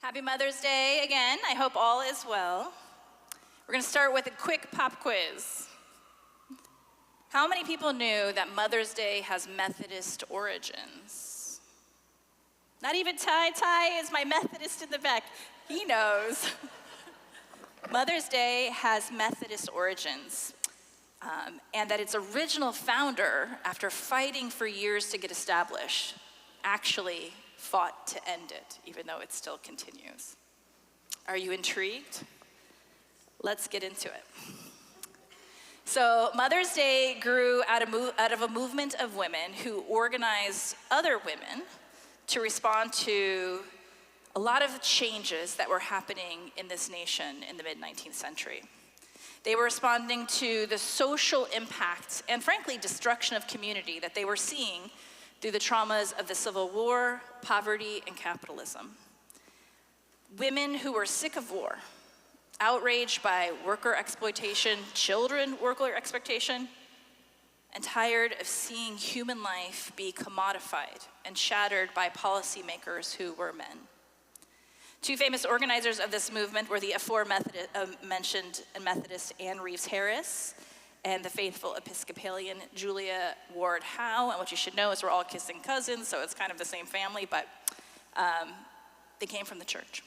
Happy Mother's Day again. I hope all is well. We're going to start with a quick pop quiz. How many people knew that Mother's Day has Methodist origins? Not even Ty is my Methodist in the back. He knows. Mother's Day has Methodist origins, and that its original founder, after fighting for years to get established, actually fought to end it, even though it still continues. Are you intrigued? Let's get into it. So Mother's Day grew out of a movement of women who organized other women to respond to a lot of changes that were happening in this nation in the mid-19th century. They were responding to the social impact and, frankly, destruction of community that they were seeing through the traumas of the Civil War, poverty, and capitalism. Women who were sick of war, outraged by worker exploitation, children worker exploitation, and tired of seeing human life be commodified and shattered by policymakers who were men. Two famous organizers of this movement were the aforementioned Methodist Anne Reeves Harris and the faithful Episcopalian Julia Ward Howe. And what you should know is we're all kissing cousins, so it's kind of the same family, but they came from the church.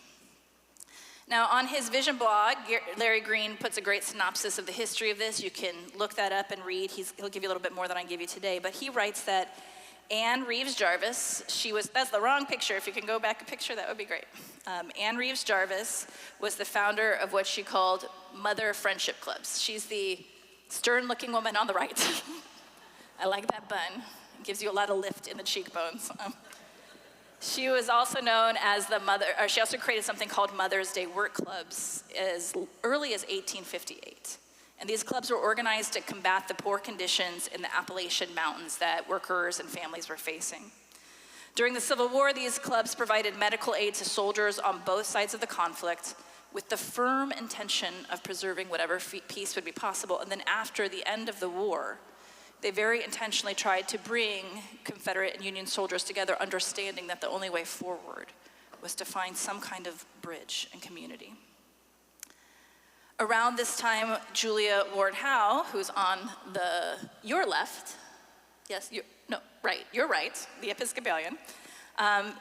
Now, on his Vision blog, Larry Green puts a great synopsis of the history of this. You can look that up and read. He'll give you a little bit more than I give you today, but he writes that Anne Reeves Jarvis, that's the wrong picture. If you can go back a picture, that would be great. Anne Reeves Jarvis was the founder of what she called Mother Friendship Clubs. She's the stern-looking woman on the right. I like that bun. It gives you a lot of lift in the cheekbones. She was also known as she also created something called Mother's Day work clubs as early as 1858. And these clubs were organized to combat the poor conditions in the Appalachian Mountains that workers and families were facing. During the Civil War, these clubs provided medical aid to soldiers on both sides of the conflict with the firm intention of preserving whatever peace would be possible. And then after the end of the war, they very intentionally tried to bring Confederate and Union soldiers together, understanding that the only way forward was to find some kind of bridge and community. Around this time, Julia Ward Howe, who's on your left, you're right, the Episcopalian,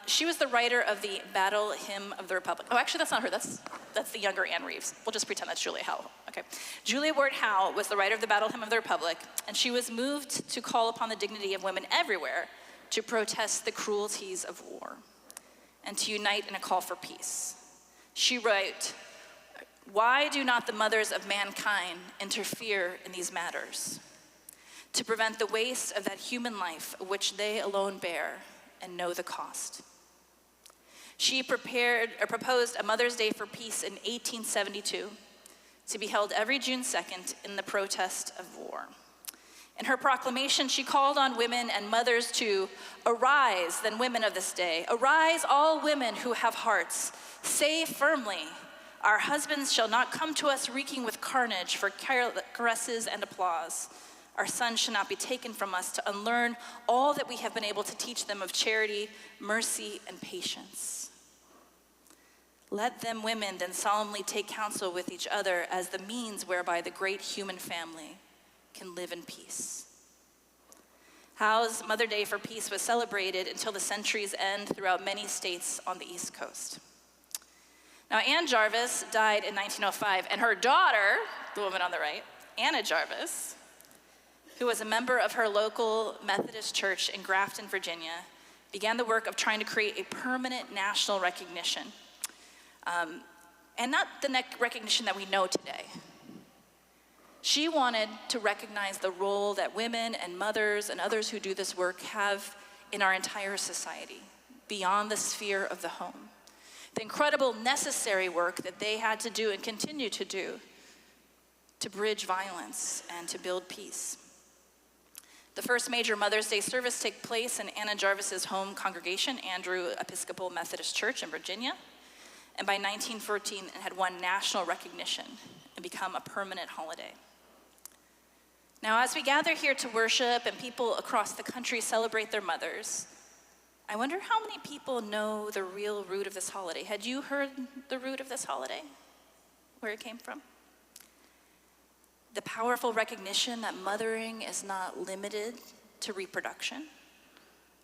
she was the writer of the Battle Hymn of the Republic. Oh, actually, that's not her, that's the younger Anne Reeves. We'll just pretend that's Julia Howe, okay. Julia Ward Howe was the writer of the Battle Hymn of the Republic, and she was moved to call upon the dignity of women everywhere to protest the cruelties of war and to unite in a call for peace. She wrote, "Why do not the mothers of mankind interfere in these matters? To prevent the waste of that human life which they alone bear and know the cost." She proposed a Mother's Day for Peace in 1872 to be held every June 2nd in the protest of war. In her proclamation, she called on women and mothers to arise, then women of this day. Arise, all women who have hearts. Say firmly, our husbands shall not come to us reeking with carnage for caresses and applause. Our sons shall not be taken from us to unlearn all that we have been able to teach them of charity, mercy, and patience. Let them women then solemnly take counsel with each other as the means whereby the great human family can live in peace. Howe's Mother Day for Peace was celebrated until the century's end throughout many states on the East Coast. Now, Anne Jarvis died in 1905, and her daughter, the woman on the right, Anna Jarvis, who was a member of her local Methodist church in Grafton, Virginia, began the work of trying to create a permanent national recognition. And not the recognition that we know today. She wanted to recognize the role that women and mothers and others who do this work have in our entire society, beyond the sphere of the home. The incredible necessary work that they had to do and continue to do to bridge violence and to build peace. The first major Mother's Day service took place in Anna Jarvis's home congregation, Andrew Episcopal Methodist Church in Virginia. And by 1914, it had won national recognition and become a permanent holiday. Now, as we gather here to worship and people across the country celebrate their mothers, I wonder how many people know the real root of this holiday. Had you heard the root of this holiday? Where it came from? The powerful recognition that mothering is not limited to reproduction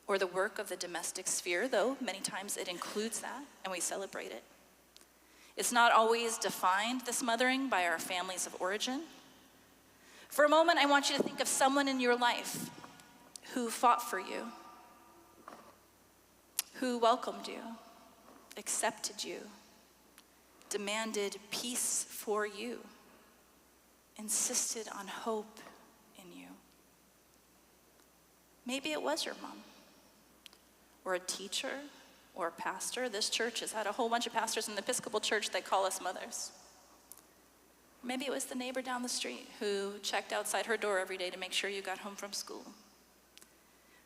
or the work of the domestic sphere, though many times it includes that, and we celebrate it. It's not always defined, this mothering, by our families of origin. For a moment, I want you to think of someone in your life who fought for you, who welcomed you, accepted you, demanded peace for you, insisted on hope in you. Maybe it was your mom, or a teacher, or a pastor. This church has had a whole bunch of pastors in the Episcopal Church that call us mothers. Maybe it was the neighbor down the street who checked outside her door every day to make sure you got home from school.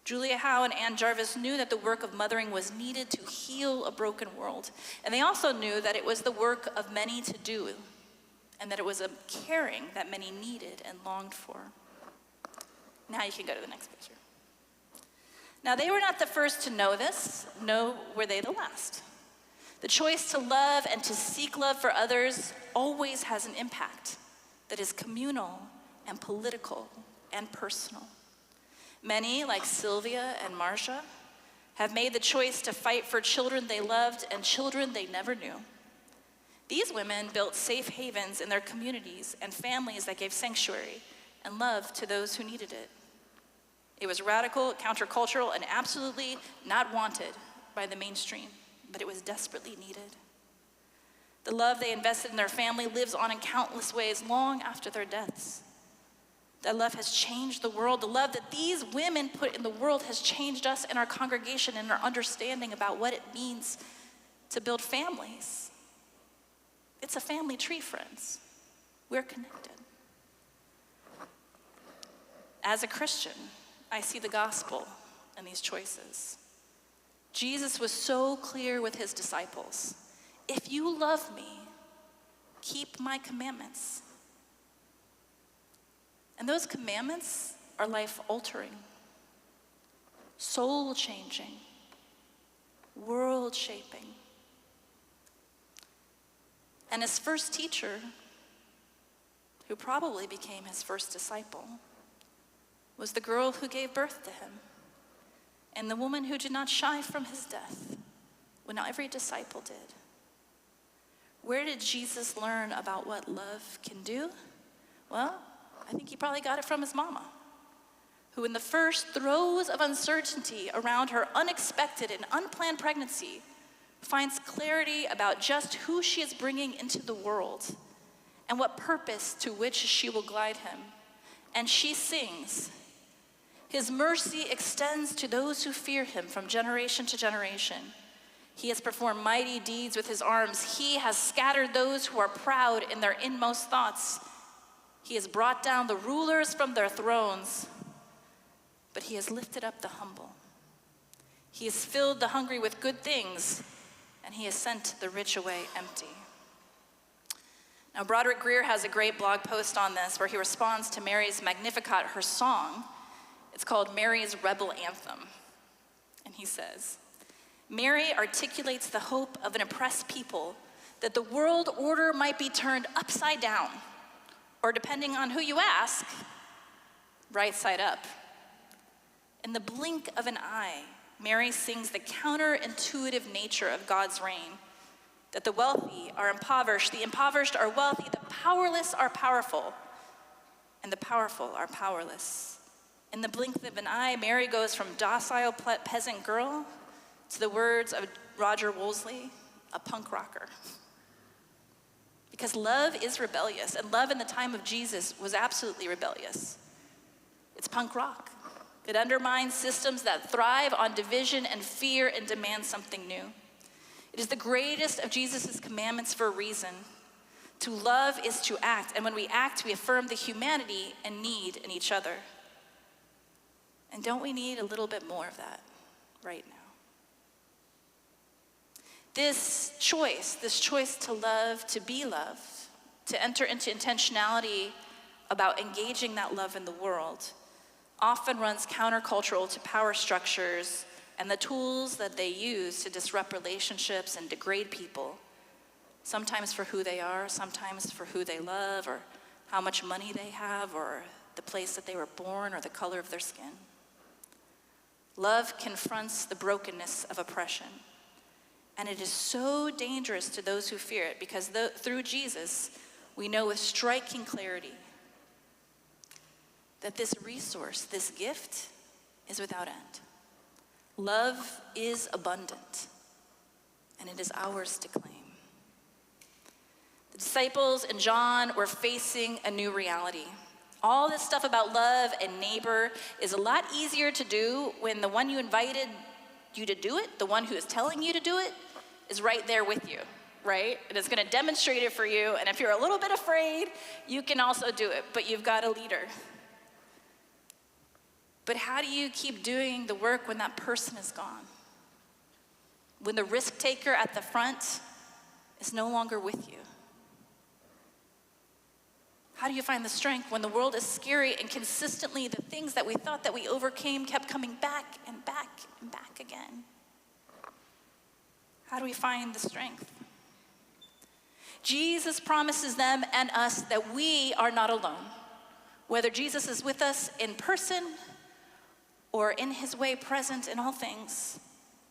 Julia Howe and Ann Jarvis knew that the work of mothering was needed to heal a broken world. And they also knew that it was the work of many to do, and that it was a caring that many needed and longed for. Now you can go to the next picture. Now, they were not the first to know this, nor were they the last. The choice to love and to seek love for others always has an impact that is communal and political and personal. Many, like Sylvia and Marcia, have made the choice to fight for children they loved and children they never knew. These women built safe havens in their communities and families that gave sanctuary and love to those who needed it. It was radical, countercultural, and absolutely not wanted by the mainstream, but it was desperately needed. The love they invested in their family lives on in countless ways long after their deaths. That love has changed the world. The love that these women put in the world has changed us in our congregation and our understanding about what it means to build families. It's a family tree, friends. We're connected. As a Christian, I see the gospel in these choices. Jesus was so clear with his disciples. If you love me, keep my commandments. And those commandments are life-altering, soul-changing, world-shaping. And his first teacher, who probably became his first disciple, was the girl who gave birth to him, and the woman who did not shy from his death when every disciple did. Where did Jesus learn about what love can do? Well, I think he probably got it from his mama, who in the first throes of uncertainty around her unexpected and unplanned pregnancy finds clarity about just who she is bringing into the world and what purpose to which she will guide him. And she sings, "His mercy extends to those who fear him from generation to generation. He has performed mighty deeds with his arms. He has scattered those who are proud in their inmost thoughts. He has brought down the rulers from their thrones, but he has lifted up the humble. He has filled the hungry with good things, and he has sent the rich away empty." Now, Broderick Greer has a great blog post on this where he responds to Mary's Magnificat, her song. It's called Mary's Rebel Anthem. And he says, "Mary articulates the hope of an oppressed people that the world order might be turned upside down, or depending on who you ask, right side up. In the blink of an eye, Mary sings the counterintuitive nature of God's reign, that the wealthy are impoverished, the impoverished are wealthy, the powerless are powerful, and the powerful are powerless. In the blink of an eye, Mary goes from docile peasant girl to the words of Roger Wolseley, a punk rocker. Because love is rebellious, and love in the time of Jesus was absolutely rebellious. It's punk rock. It undermines systems that thrive on division and fear and demand something new. It is the greatest of Jesus' commandments for a reason. To love is to act, and when we act, we affirm the humanity and need in each other. And don't we need a little bit more of that right now? This choice to love, to be loved, to enter into intentionality about engaging that love in the world, often runs countercultural to power structures and the tools that they use to disrupt relationships and degrade people, sometimes for who they are, sometimes for who they love, or how much money they have, or the place that they were born, or the color of their skin. Love confronts the brokenness of oppression, and it is so dangerous to those who fear it, because through Jesus, we know with striking clarity that this resource, this gift, is without end. Love is abundant, and it is ours to claim. The disciples and John were facing a new reality. All this stuff about love and neighbor is a lot easier to do when the one you invited you to do it, the one who is telling you to do it, is right there with you, right? And it's going to demonstrate it for you. And if you're a little bit afraid, you can also do it, but you've got a leader. But how do you keep doing the work when that person is gone? When the risk taker at the front is no longer with you? How do you find the strength when the world is scary and consistently the things that we thought that we overcame kept coming back and back and back again? How do we find the strength? Jesus promises them and us that we are not alone. Whether Jesus is with us in person or in his way present in all things,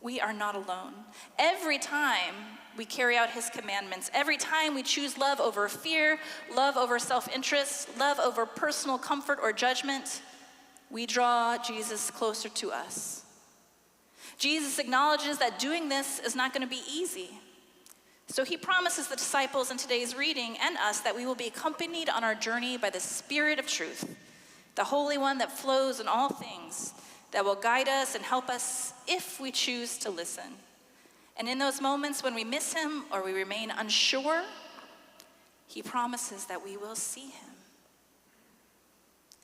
we are not alone. Every time we carry out his commandments, every time we choose love over fear, love over self-interest, love over personal comfort or judgment, we draw Jesus closer to us. Jesus acknowledges that doing this is not going to be easy. So he promises the disciples in today's reading and us that we will be accompanied on our journey by the Spirit of truth, the Holy One that flows in all things, that will guide us and help us if we choose to listen. And in those moments when we miss him or we remain unsure, he promises that we will see him.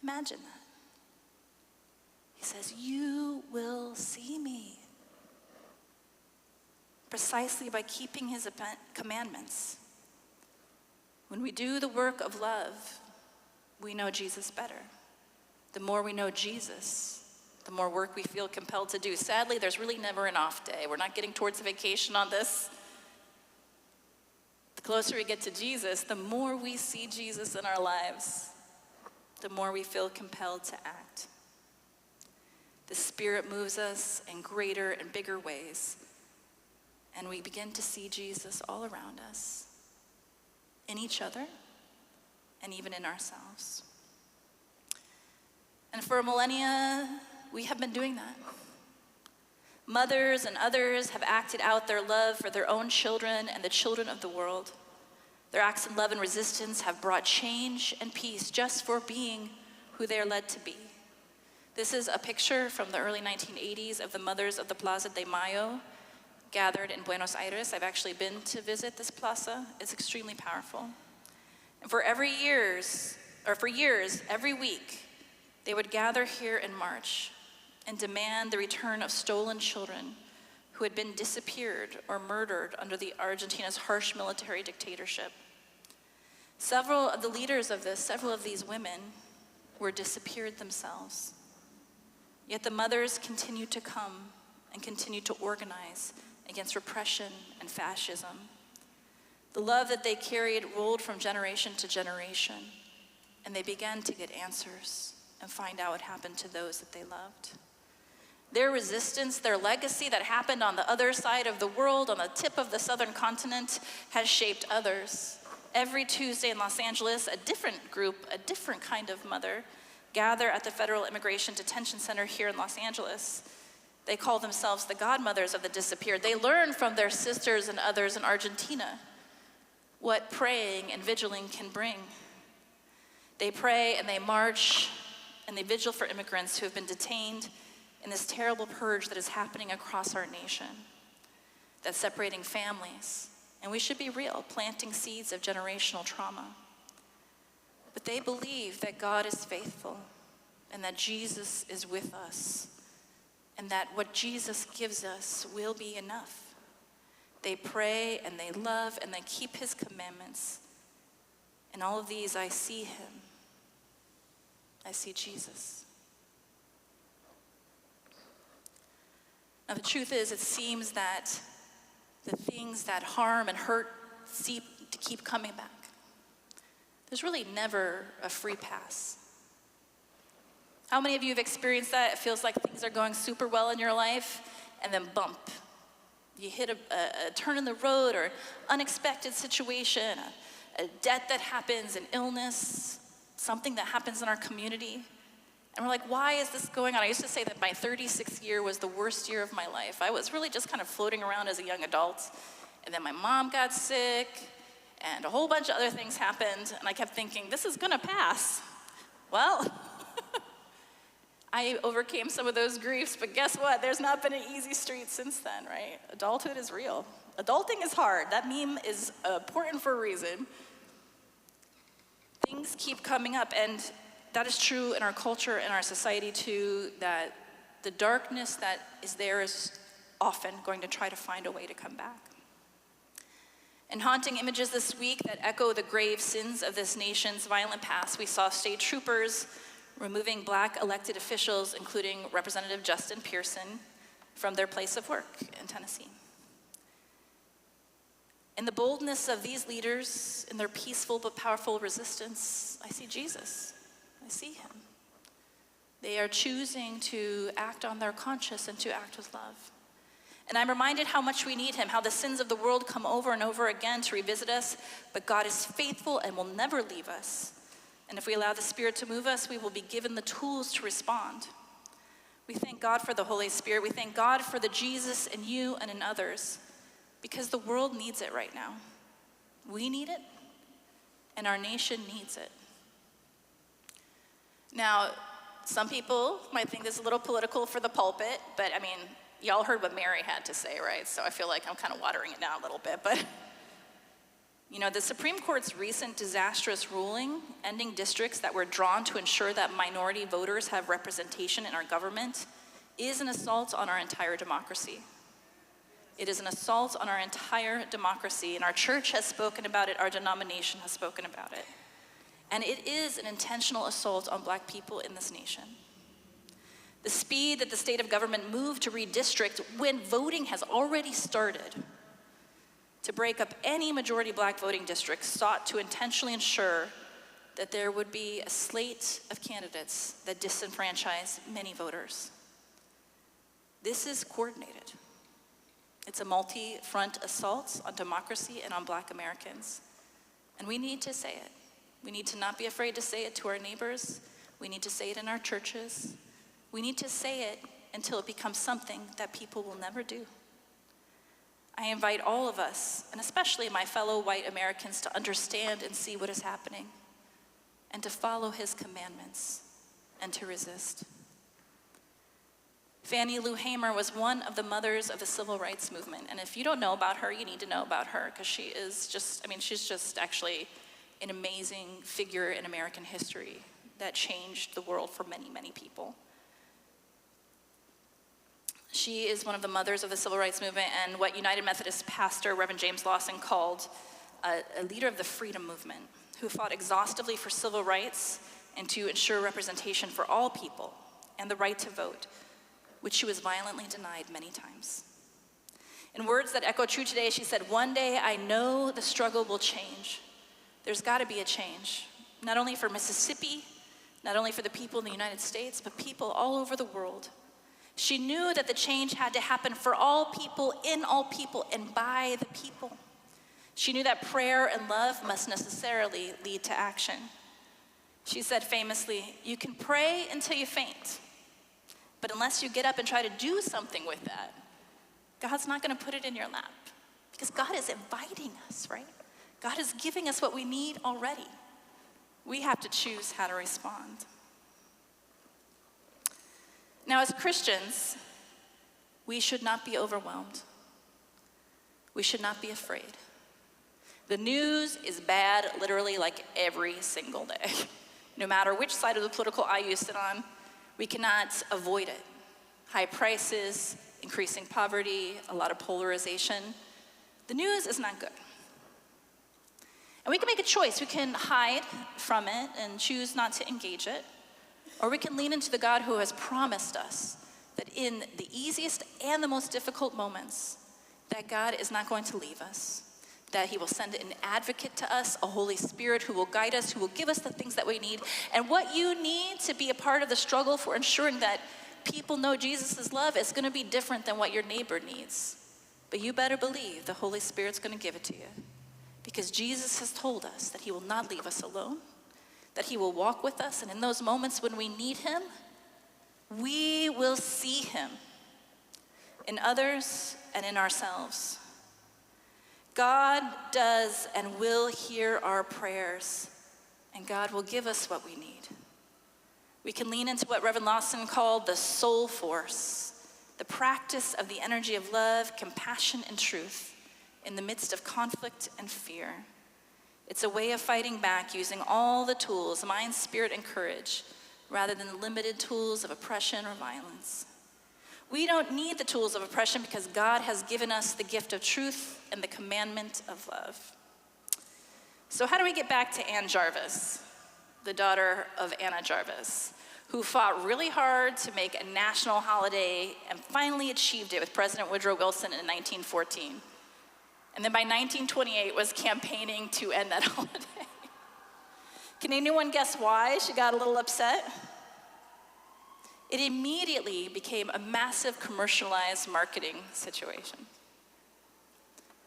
Imagine that. He says, "You will see me." Precisely by keeping his commandments. When we do the work of love, we know Jesus better. The more we know Jesus, the more work we feel compelled to do. Sadly, there's really never an off day. We're not getting towards a vacation on this. The closer we get to Jesus, the more we see Jesus in our lives, the more we feel compelled to act. The Spirit moves us in greater and bigger ways, and we begin to see Jesus all around us, in each other, and even in ourselves. And for millennia, we have been doing that. Mothers and others have acted out their love for their own children and the children of the world. Their acts of love and resistance have brought change and peace just for being who they are led to be. This is a picture from the early 1980s of the mothers of the Plaza de Mayo gathered in Buenos Aires. I've actually been to visit this plaza. It's extremely powerful. And for years, every week, they would gather here in March and demand the return of stolen children who had been disappeared or murdered under the Argentina's harsh military dictatorship. Several of these women were disappeared themselves. Yet the mothers continued to come and continued to organize against repression and fascism. The love that they carried rolled from generation to generation, and they began to get answers and find out what happened to those that they loved. Their resistance, their legacy that happened on the other side of the world, on the tip of the southern continent, has shaped others. Every Tuesday in Los Angeles, a different group, a different kind of mother, gather at the Federal Immigration Detention Center here in Los Angeles. They call themselves the godmothers of the disappeared. They learn from their sisters and others in Argentina what praying and vigiling can bring. They pray and they march and they vigil for immigrants who have been detained in this terrible purge that is happening across our nation, that's separating families. And we should be real, planting seeds of generational trauma. But they believe that God is faithful and that Jesus is with us and that what Jesus gives us will be enough. They pray and they love and they keep his commandments. In all of these, I see him. I see Jesus. Now, the truth is, it seems that the things that harm and hurt seem to keep coming back. There's really never a free pass. How many of you have experienced that? It feels like things are going super well in your life, and then bump. You hit a turn in the road, or unexpected situation, a death that happens, an illness, something that happens in our community. And we're like, why is this going on? I used to say that my 36th year was the worst year of my life. I was really just kind of floating around as a young adult. And then my mom got sick, and a whole bunch of other things happened. And I kept thinking, this is gonna pass. Well, I overcame some of those griefs, but guess what? There's not been an easy street since then, right? Adulthood is real. Adulting is hard. That meme is important for a reason. Things keep coming up, and that is true in our culture and our society too, that the darkness that is there is often going to try to find a way to come back. In haunting images this week that echo the grave sins of this nation's violent past, we saw state troopers removing Black elected officials, including Representative Justin Pearson, from their place of work in Tennessee. In the boldness of these leaders, in their peaceful but powerful resistance, I see Jesus. I see him. They are choosing to act on their conscience and to act with love. And I'm reminded how much we need him, how the sins of the world come over and over again to revisit us, but God is faithful and will never leave us. And if we allow the Spirit to move us, we will be given the tools to respond. We thank God for the Holy Spirit. We thank God for the Jesus in you and in others, because the world needs it right now. We need it, and our nation needs it. Now, some people might think this is a little political for the pulpit, but I mean, y'all heard what Mary had to say, right? So I feel like I'm kind of watering it down a little bit, but you know, the Supreme Court's recent disastrous ruling, ending districts that were drawn to ensure that minority voters have representation in our government, is an assault on our entire democracy. It is an assault on our entire democracy, and our church has spoken about it, our denomination has spoken about it. And it is an intentional assault on Black people in this nation. The speed that the state of government moved to redistrict when voting has already started to break up any majority Black voting districts sought to intentionally ensure that there would be a slate of candidates that disenfranchise many voters. This is coordinated. It's a multi-front assault on democracy and on Black Americans. And we need to say it. We need to not be afraid to say it to our neighbors. We need to say it in our churches. We need to say it until it becomes something that people will never do. I invite all of us, and especially my fellow white Americans, to understand and see what is happening, and to follow his commandments, and to resist. Fannie Lou Hamer was one of the mothers of the civil rights movement, and if you don't know about her, you need to know about her, because she is just, she's just actually an amazing figure in American history that changed the world for many, many people. She is one of the mothers of the civil rights movement and what United Methodist pastor Reverend James Lawson called a leader of the freedom movement, who fought exhaustively for civil rights and to ensure representation for all people and the right to vote, which she was violently denied many times. In words that echo true today, she said, "One day I know the struggle will change. There's got to be a change, not only for Mississippi, not only for the people in the United States, but people all over the world." She knew that the change had to happen for all people, in all people, and by the people. She knew that prayer and love must necessarily lead to action. She said famously, "You can pray until you faint, but unless you get up and try to do something with that, God's not going to put it in your lap." Because God is inviting us, right? God is giving us what we need already. We have to choose how to respond. Now, as Christians, we should not be overwhelmed. We should not be afraid. The news is bad literally like every single day. No matter which side of the political aisle you sit on, we cannot avoid it. High prices, increasing poverty, a lot of polarization. The news is not good. And we can make a choice. We can hide from it and choose not to engage it. Or we can lean into the God who has promised us that in the easiest and the most difficult moments, that God is not going to leave us, that he will send an advocate to us, a Holy Spirit who will guide us, who will give us the things that we need. And what you need to be a part of the struggle for ensuring that people know Jesus' love is going to be different than what your neighbor needs. But you better believe the Holy Spirit's going to give it to you, because Jesus has told us that he will not leave us alone, that he will walk with us, and in those moments when we need him, we will see him in others and in ourselves. God does and will hear our prayers, and God will give us what we need. We can lean into what Reverend Lawson called the soul force, the practice of the energy of love, compassion, and truth in the midst of conflict and fear. It's a way of fighting back using all the tools, mind, spirit, and courage, rather than the limited tools of oppression or violence. We don't need the tools of oppression because God has given us the gift of truth and the commandment of love. So how do we get back to Ann Jarvis, the daughter of Anna Jarvis, who fought really hard to make a national holiday and finally achieved it with President Woodrow Wilson in 1914. And then by 1928 was campaigning to end that holiday. Can anyone guess why she got a little upset? It immediately became a massive commercialized marketing situation.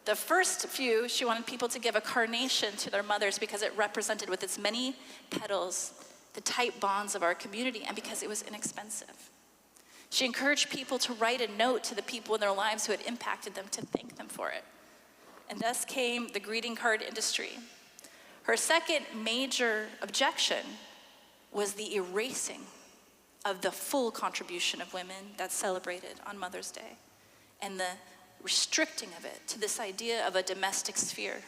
The first few, she wanted people to give a carnation to their mothers because it represented with its many petals the tight bonds of our community and because it was inexpensive. She encouraged people to write a note to the people in their lives who had impacted them to thank them for it. And thus came the greeting card industry. Her second major objection was the erasing of the full contribution of women that's celebrated on Mother's Day, and the restricting of it to this idea of a domestic sphere,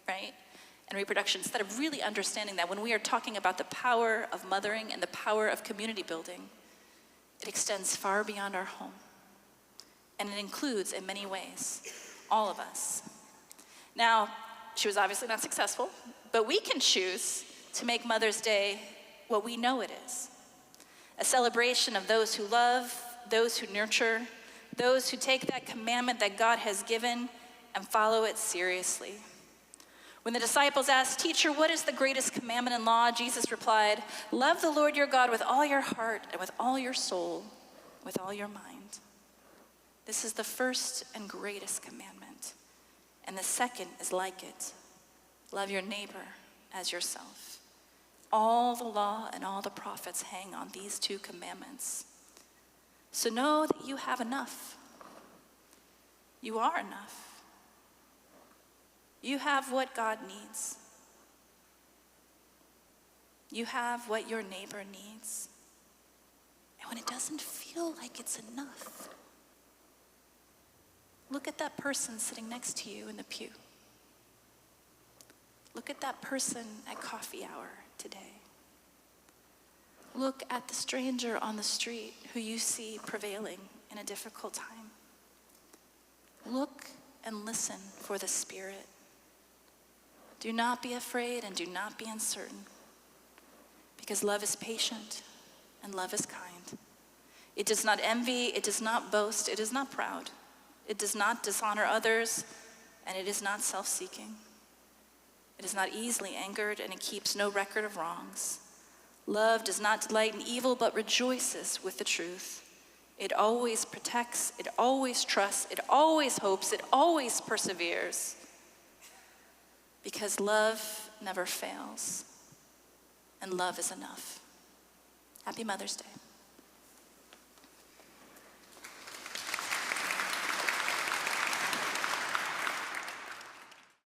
right? And reproduction, instead of really understanding that when we are talking about the power of mothering and the power of community building, it extends far beyond our home. And it includes, in many ways, all of us. Now, she was obviously not successful, but we can choose to make Mother's Day what we know it is. A celebration of those who love, those who nurture, those who take that commandment that God has given and follow it seriously. When the disciples asked, "Teacher, what is the greatest commandment in law?" Jesus replied, "Love the Lord your God with all your heart and with all your soul, with all your mind." This is the first and greatest commandment. And the second is like it. Love your neighbor as yourself. All the law and all the prophets hang on these two commandments. So know that you have enough. You are enough. You have what God needs. You have what your neighbor needs. And when it doesn't feel like it's enough, look at that person sitting next to you in the pew. Look at that person at coffee hour today. Look at the stranger on the street who you see prevailing in a difficult time. Look and listen for the Spirit. Do not be afraid and do not be uncertain, because love is patient and love is kind. It does not envy, it does not boast, it is not proud. It does not dishonor others, and it is not self-seeking. It is not easily angered, and it keeps no record of wrongs. Love does not delight in evil, but rejoices with the truth. It always protects, it always trusts, it always hopes, it always perseveres. Because love never fails, and love is enough. Happy Mother's Day.